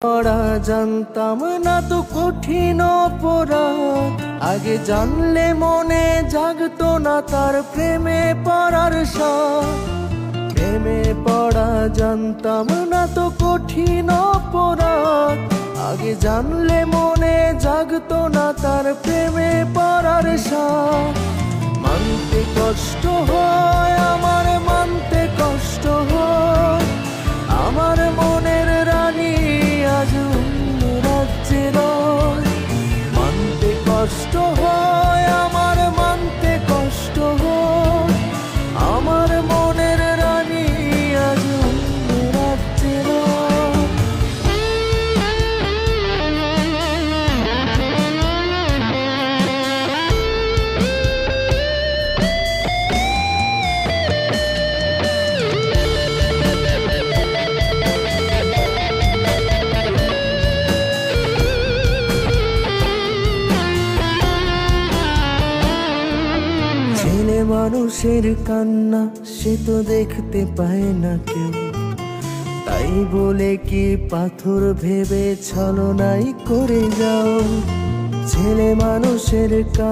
পড়া জানতাম না তো কঠিন অপরাধ, আগে জানলে মনে জাগতো না তার প্রেমে পড়ার স্বাদ। প্রেমে পড়া জানতাম না তো কঠিন অপরাধ, আগে জানলে মনে জাগতো না তার প্রেমে পড়ার স্বাদ। মানতে কষ্ট হয় আমার, মানতে কষ্ট হয় আমার মনের রানী আজ অন্য রাজ্যে রয়। মানতে কষ্ট হয় আমার, মানতে কষ্ট হয় আমার মনের রানী আজ অন্য রাজ্যে রয়। ছেলে মানুষের কান্না সে তো দেখতে পায় না কেউ, তাই বলে কি পাথর ভেবে ছলনাই করে যাও। ছেলে মানুষের কান্না